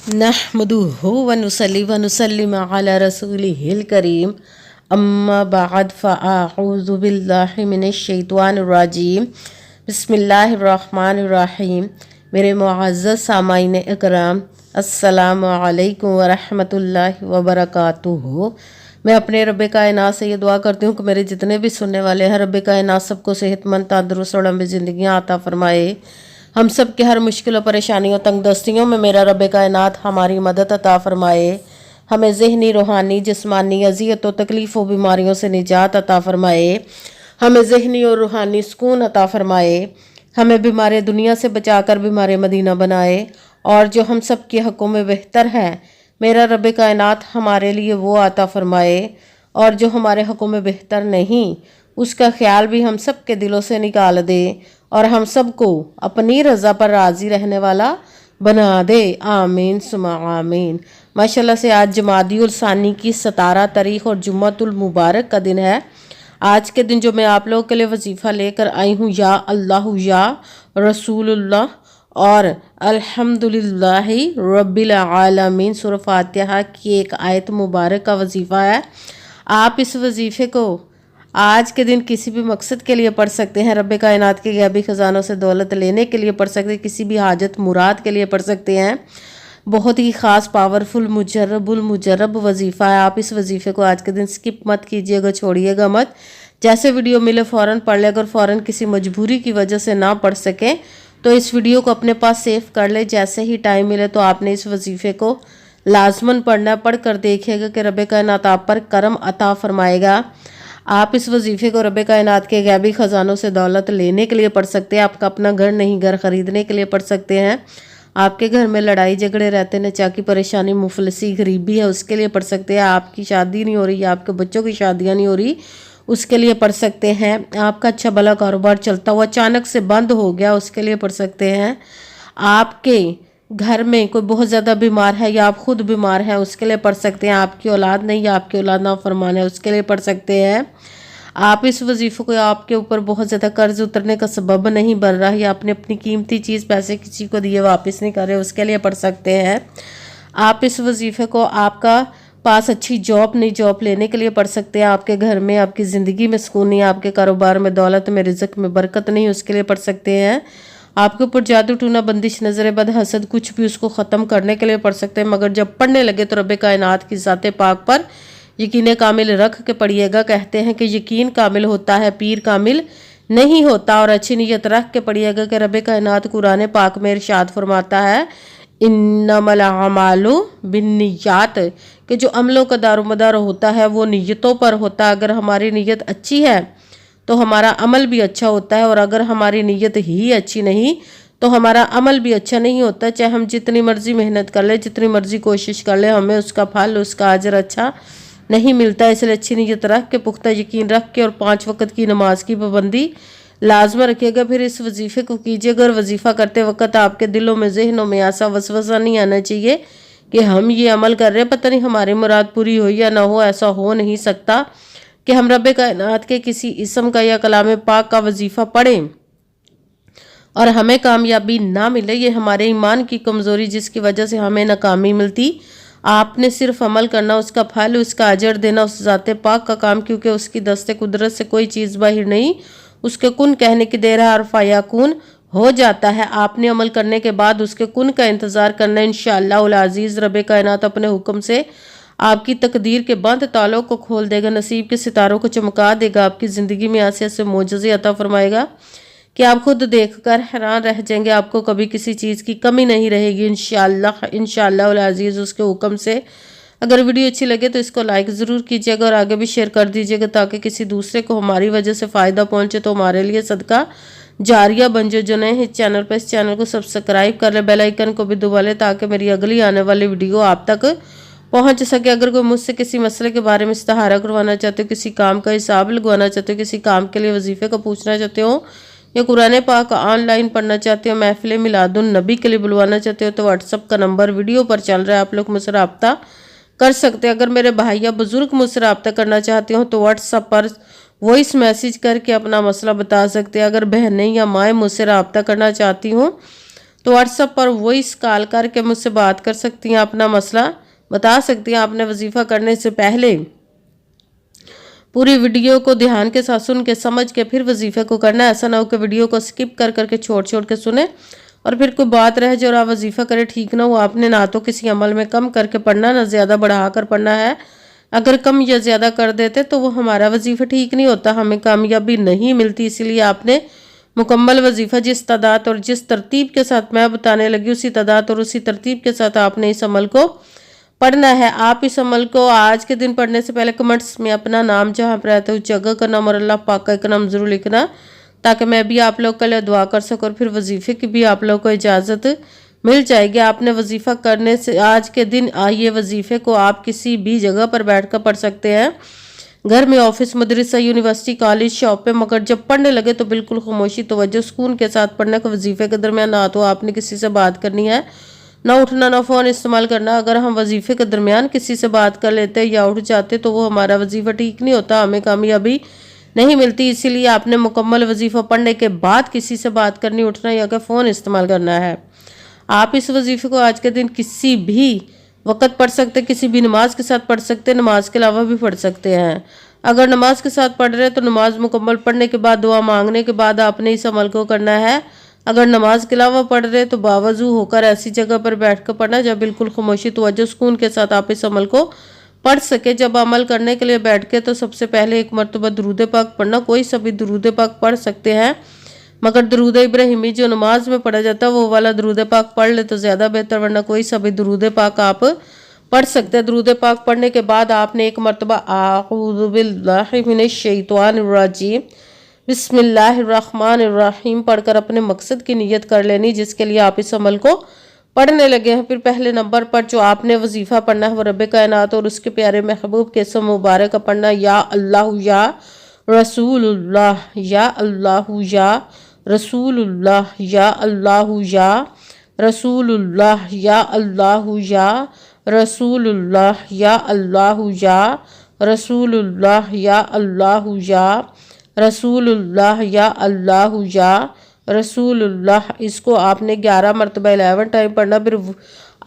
नहमदुहु व नुसल्ली व नुसल्लिम अला रसूलिहिल करीम अम्मा बाद फ़अऊज़ु बिल्लाहि मिनश शैतानिर रजीम बिस्मिल्लाहिर रहमानिर रहीम। मेरे मुअज़्ज़ज़ सामाईन इकराम, अस्सलामु अलैकुम व रहमतुल्लाहि व बरकातुहू। मैं अपने रब्बे कायनात से ये दुआ करती हूँ कि मेरे जितने भी सुनने वाले हैं, रब्बे कायनात सबको सेहतमंद, तंदुरुस्त और लंबी ज़िंदगियाँ अता फ़रमाए। हम सब के हर मुश्किलों, परेशानियों, तंगदस्तियों में मेरा रब्बे कायनात हमारी मदद अता फ़रमाए। हमें ज़हनी, रूहानी, जिस्मानी अज़ियतों, तकलीफ़ों, बीमारियों से निजात अता फ़रमाए। हमें ज़हनी और रूहानी सुकून अता फ़रमाए। हमें बीमार दुनिया से बचाकर बीमार मदीना बनाए। और जो हम सब के हक़ों में बेहतर है, मेरा रब्बे कायनात हमारे लिए वो अता फ़रमाए। और जो हमारे हक़ों में बेहतर नहीं, उसका ख्याल भी हम सब के दिलों से निकाल दे और हम सबको अपनी रज़ा पर राज़ी रहने वाला बना दे। आमीन सुमा आमीन। माशाल्लाह से आज जमादियुल सानी की 17 तारीख और जुम्मतुल मुबारक का दिन है। आज के दिन जो मैं आप लोगों के लिए वजीफ़ा लेकर आई हूँ, या अल्लाह या रसूलुल्लाह और अल्हम्दुलिल्लाहि रब्बिल आलमीन सूरह फातिहा की एक आयत मुबारक का वजीफ़ा है। आप इस वजीफ़े को आज के दिन किसी भी मकसद के लिए पढ़ सकते हैं। रब्बे कायनात के गैबी ख़जानों से दौलत लेने के लिए पढ़ सकते हैं, किसी भी हाजत मुराद के लिए पढ़ सकते हैं। बहुत ही ख़ास, पावरफुल, मुजर्रब वजीफ़ा है। आप इस वजीफ़े को आज के दिन स्किप मत कीजिएगा, छोड़िएगा मत। जैसे वीडियो मिले फ़ौरन पढ़ ले। अगर फ़ौरन किसी मजबूरी की वजह से ना पढ़ सकें तो इस वीडियो को अपने पास सेव कर ले। जैसे ही टाइम मिले तो आपने इस वजीफ़े को लाजमन पढ़ना है। पढ़ कर देखिएगा कि रब्बे कायनात आप पर करम अता फ़रमाएगा। आप इस वजीफ़े को रब्बे कायनात के गैबी ख़जानों से दौलत लेने के लिए पढ़ सकते हैं। आपका अपना घर नहीं, घर ख़रीदने के लिए पढ़ सकते हैं। आपके घर में लड़ाई झगड़े रहते, नचाकी परेशानी, मुफलसी, गरीबी है, उसके लिए पढ़ सकते हैं। आपकी शादी नहीं हो रही, आपके बच्चों की शादियाँ नहीं हो रही, उसके लिए पढ़ सकते हैं। आपका अच्छा भला कारोबार चलता हुआ अचानक से बंद हो गया, उसके लिए पढ़ सकते हैं। आपके घर में कोई बहुत ज़्यादा बीमार है या आप खुद बीमार हैं, उसके लिए पढ़ सकते हैं। आपकी औलाद नहीं या आपकी औलाद नाफरमान है, उसके लिए पढ़ सकते हैं। आप इस वजीफ़े को आपके ऊपर बहुत ज़्यादा कर्ज उतरने का सबब नहीं बन रहा है या आपने अपनी कीमती चीज़, पैसे किसी को दिए वापस नहीं कर रहे, उसके लिए पढ़ सकते हैं। आप इस वजीफ़े को आपका पास अच्छी जॉब नहीं, जॉब लेने के लिए पढ़ सकते हैं। आपके घर में, आपकी ज़िंदगी में सुकून नहीं, आपके कारोबार में दौलत में, रिज़्क़ में बरकत नहीं, उसके लिए पढ़ सकते हैं। आपके ऊपर जादू टूना, बंदिश, नज़र बद, हसद, कुछ भी, उसको ख़त्म करने के लिए पढ़ सकते हैं। मगर जब पढ़ने लगे तो रब्बे कायनात की ज़ाते पाक पर यकीन कामिल रख के पढ़िएगा। कहते हैं कि यकीन कामिल होता है, पीर कामिल नहीं होता। और अच्छी नीयत रख के पढ़िएगा कि रब्बे कायनात कुरान पाक में इरशाद फरमाता है, इन्नमल अमालु बिन्नियात, कि जो अमलों का दारोमदार होता है वो नीयतों पर होता है। अगर हमारी नीयत अच्छी है तो हमारा अमल भी अच्छा होता है, और अगर हमारी नीयत ही अच्छी नहीं तो हमारा अमल भी अच्छा नहीं होता। चाहे हम जितनी मर्जी मेहनत कर ले, जितनी मर्जी कोशिश कर ले, हमें उसका फल, उसका अजर अच्छा नहीं मिलता। इसलिए अच्छी नीयत रख के, पुख्ता यकीन रख के और 5 वक्त की नमाज की पाबंदी लाजमा रखिएगा। फिर इस वजीफ़े को कीजिएगा। और वजीफ़ा करते वक्त आपके दिलों में, जहनों में ऐसा वसवसा नहीं आना चाहिए कि हम ये अमल कर रहे हैं, पता नहीं हमारी मुराद पूरी हो या ना हो। ऐसा हो नहीं सकता कि हम रब्बे कायनात के किसी इसम का या कलाम पाक का वजीफ़ा पढ़ें और हमें कामयाबी ना मिले। ये हमारे ईमान की कमज़ोरी, जिसकी वजह से हमें नाकामी मिलती। आपने सिर्फ अमल करना, उसका फल, उसका अजर देना उस ज़ाते पाक का काम, क्योंकि उसकी दस्ते कुदरत से कोई चीज़ बाहर नहीं। उसके कुन कहने की देर है और फ़याकुन हो जाता है। आपने अमल करने के बाद उसके कुन का इंतज़ार करना। इंशाअल्लाह उल अज़ीज़ रब्बे कायनात अपने हुक्म से आपकी तकदीर के बंद तालों को खोल देगा, नसीब के सितारों को चमका देगा, आपकी ज़िंदगी में ऐसे ऐसे मोजज़े अता फरमाएगा कि आप खुद देखकर हैरान रह जाएंगे। आपको कभी किसी चीज़ की कमी नहीं रहेगी इंशाअल्लाह उल अज़ीज़ उसके हुक्म से। अगर वीडियो अच्छी लगे तो इसको लाइक ज़रूर कीजिएगा और आगे भी शेयर कर दीजिएगा, ताकि किसी दूसरे को हमारी वजह से फ़ायदा पहुँचे तो हमारे लिए सदका जारिया बन जाए। जो नए इस चैनल पर, इस चैनल को सब्सक्राइब कर ले, बेल आइकन को भी दबा ले, ताकि मेरी अगली आने वाली वीडियो आप तक पहुंच सके। अगर कोई मुझसे किसी मसले के बारे में इस्तिहारा करवाना चाहते हो, किसी काम का हिसाब लगवाना चाहते हो, किसी काम के लिए वजीफ़े को पूछना चाहते हो, या कुरान पाक ऑनलाइन पढ़ना चाहते हो, महफिल मिलादुन नबी के लिए बुलवाना चाहते हो, तो व्हाट्सअप का नंबर वीडियो पर चल रहा है, आप लोग मुझसे रब्ता कर सकते हैं। अगर मेरे भाई या बुजुर्ग मुझसे रब्ता करना चाहते हो तो व्हाट्सअप पर वॉइस मैसेज करके अपना मसला बता सकते हैं। अगर बहनें या माएँ मुझसे रब्ता करना चाहती हूँ तो व्हाट्सएप पर वॉइस कॉल करके मुझसे बात कर सकती हैं, अपना मसला बता सकती हैं। आपने वजीफ़ा करने से पहले पूरी वीडियो को ध्यान के साथ सुन के समझ के फिर वजीफ़े को करना है। ऐसा ना हो कि वीडियो को स्किप कर करके छोड़ छोड़ के सुने और फिर कोई बात रह जाए और आप वजीफ़ा करें, ठीक ना हो। आपने ना तो किसी अमल में कम करके पढ़ना, ना ज़्यादा बढ़ा कर पढ़ना है। अगर कम या ज़्यादा कर देते तो वो हमारा वजीफ़ा ठीक नहीं होता, हमें कामयाबी नहीं मिलती। इसीलिए आपने मुकम्मल वजीफ़ा जिस तादाद और जिस तरतीब के साथ मैं बताने लगी, उसी तादाद और उसी तरतीब के साथ आपने इस अमल को पढ़ना है। आप इस अमल को आज के दिन पढ़ने से पहले कमेंट्स में अपना नाम, जहाँ पर रहते हो, जगह का नाम और अल्लाह पाक का एक नाम ज़रूर लिखना, ताकि मैं भी आप लोग के लिए दुआ कर सकूँ और फिर वजीफ़े की भी आप लोग को इजाज़त मिल जाएगी। आपने वजीफ़ा करने से आज के दिन ये वजीफ़े को आप किसी भी जगह पर बैठ कर पढ़ सकते हैं, घर में, ऑफिस, मदरसा, यूनिवर्सिटी, कॉलेज, शॉप पे। मगर जब पढ़ने लगे तो बिल्कुल खामोशी, तवज्जो, सुकून के साथ पढ़ने का। वजीफ़े के दरमियान ना तो आपने किसी से बात करनी है, ना उठना, ना फ़ोन इस्तेमाल करना। अगर हम वजीफ़े के दरमियान किसी से बात कर लेते या उठ जाते तो वो हमारा वजीफ़ा ठीक नहीं होता, हमें कामयाबी नहीं मिलती। इसीलिए आपने मुकम्मल वजीफ़ा पढ़ने के बाद किसी से बात करनी, उठना या कि फ़ोन इस्तेमाल करना है। आप इस वजीफ़े को आज के दिन किसी भी वक़्त पढ़ सकते, किसी भी नमाज के साथ पढ़ सकते, नमाज के अलावा भी पढ़ सकते हैं। अगर नमाज के साथ पढ़ रहे हैं तो नमाज मुकम्मल पढ़ने के बाद, दुआ मांगने के बाद आपने इस अमल को करना है। अगर नमाज के अलावा पढ़ रहे हैं तो बावजू होकर ऐसी जगह पर बैठ कर पढ़ना जब बिल्कुल खामोशी, तवज्जो, सुकून के साथ आप इस अमल को पढ़ सके। जब अमल करने के लिए बैठ के तो सबसे पहले एक मरतबा दुरूद पाक पढ़ना। कोई सभी दुरूद पाक पढ़ सकते हैं, मगर दुरूद इब्राहिमी जो नमाज में पढ़ा जाता है वो वाला दुरूद पाक पढ़ ले तो ज़्यादा बेहतर, वरना कोई सभी दुरूद पाक आप पढ़ सकते हैं। दुरूद पाक पढ़ने के बाद आपने एक मरतबा आऊज़ु बिल्लाहि मिनश शैतानिर रजीम बिस्मिल्लाहिर्रहमानिर्रहीम पढ़कर अपने मकसद की नियत कर लेनी, जिसके लिए आप इस अमल को पढ़ने लगे हैं। फिर पहले नंबर पर जो आपने वजीफ़ा पढ़ना है वो रब्बे कायनात और उसके प्यारे महबूब के इसम मुबारक का पढ़ना। या अल्लाह या रसूलुल्लाह, या अल्लाह या रसूलुल्लाह, या अल्लाह या रसूलुल्लाह, या अल्लाह या रसूलुल्लाह, या अल्लाह या रसूलुल्लाह, या अल्लाह या रसूलुल्लाह, या अल्लाह या रसूलुल्लाह। इसको आपने 11 मरतबा 11 टाइम पढ़ना। फिर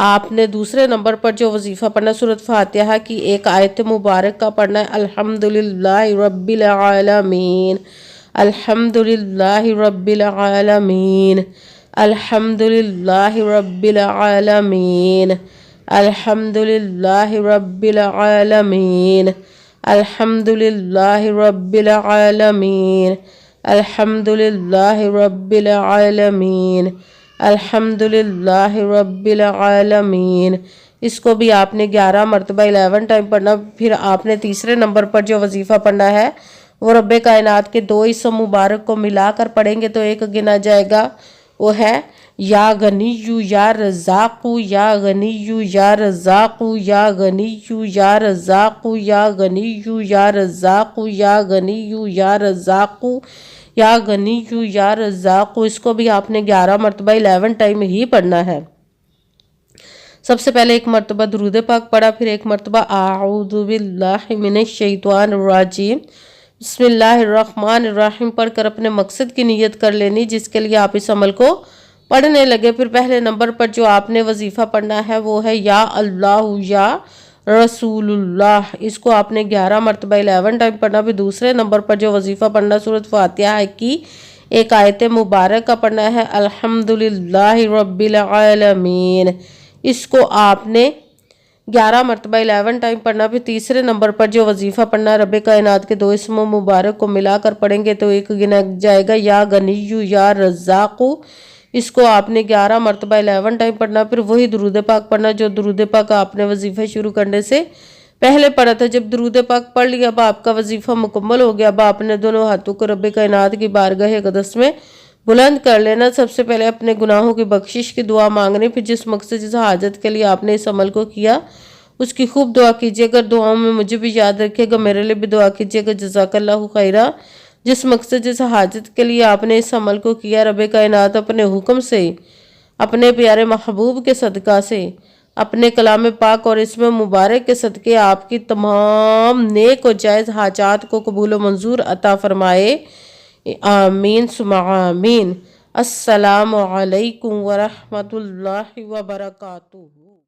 आपने दूसरे नंबर पर जो वजीफ़ा पढ़ना, सूरत फातिहा की एक आयत मुबारक का पढ़ना है। अल्हम्दुलिल्लाहि रब्बिल आलमीन, अल्हम्दुलिल्लाहि रब्बिल आलमीन, अल्हम्दुलिल्लाहि रब्बिल आलमीन, अल्हम्दुलिल्लाहि रब्बिल आलमीन, अल्हम्दुलिल्लाहि रब्बिल आलमीन, अल्हम्दुलिल्लाहि रब्बिल आलमीन, अल्हम्दुलिल्लाहि रब्बिल आलमीन। इसको भी आपने 11 मरतबा 11 टाइम पढ़ना। फिर आपने तीसरे नंबर पर जो वजीफ़ा पढ़ना है वो रब्बे कायनात के 2 इसम मुबारक को मिलाकर पढ़ेंगे तो एक गिना जाएगा, वो है या गनीयू या रज़ाक़ू, या गनीयू या रज़ाक़ू, या गनीयू या रज़ाक़ू, या गनीयू या रज़ाक़ू, या गनीयू या रज़ाक़ू, या गनीयू या रज़ाक़ू। इसको भी आपने 11 मरतबा 11 टाइम ही पढ़ना है। सबसे पहले एक मरतबा दुरूद पाक पढ़ा, फिर एक मरतबा आऊज़ु बिल्लाहि मिनश शैतानिर रजीम बिस्मिल्लाहिर्रहमानिर्रहीम पढ़कर अपने मकसद की नियत कर लेनी, जिसके लिए आप इस अमल को पढ़ने लगे। फिर पहले नंबर पर जो आपने वजीफ़ा पढ़ना है वो है या अल्लाह या रसूलुल्लाह। इसको आपने 11 मरतबा 11 टाइम पढ़ना। फिर दूसरे नंबर पर जो वजीफ़ा पढ़ना, सूरत फातिहा की एक आयत मुबारक का पढ़ना है। अल्हम्दुलिल्लाहि रब्बिल आलमीन। इसको आपने 11 मरतबा 11 टाइम पढ़ना। फिर तीसरे नंबर पर जो वजीफ़ा पढ़ना है, रब्बे कायनात के 2 इसम मुबारक को मिलाकर पढ़ेंगे तो एक गिना जाएगा, या गनीयू या रज़ाक़ू। इसको आपने 11 मरतबा 11 टाइम पढ़ना। फिर वही दुरूद पाक पढ़ना जो दुरूद पाक आपने वजीफ़ा शुरू करने से पहले पढ़ा था। जब दुरूद पाक पढ़ लिया, अब आपका वजीफ़ा मुकम्मल हो गया। अब आपने दोनों हाथों को रब्बे कायनात की बारगाह अक़दस में बुलंद कर लेना। सबसे पहले अपने गुनाहों की बख्शिश की दुआ मांगनी। फिर जिस मकसद, जिस हाजत के लिए आपने इस अमल को किया उसकी खूब दुआ कीजिए। अगर दुआओं में मुझे भी याद रखिएगा, मेरे लिए भी दुआ कीजिएगा। जज़ाकल्लाहु खैरा। जिस मकसद, जिस हाजत के लिए आपने इस अमल को किया, रब्बे कायनात अपने हुक्म से, अपने प्यारे महबूब के सदका से, अपने कलाम पाक और इसमें मुबारक के सदके आपकी तमाम नेक और जायज़ हाजात को कबूल व मंजूर अता फरमाए। आमीन सुमा आमीन। अस्सलामु अलैकुम व रहमतुल्लाहि व बरकातुहू।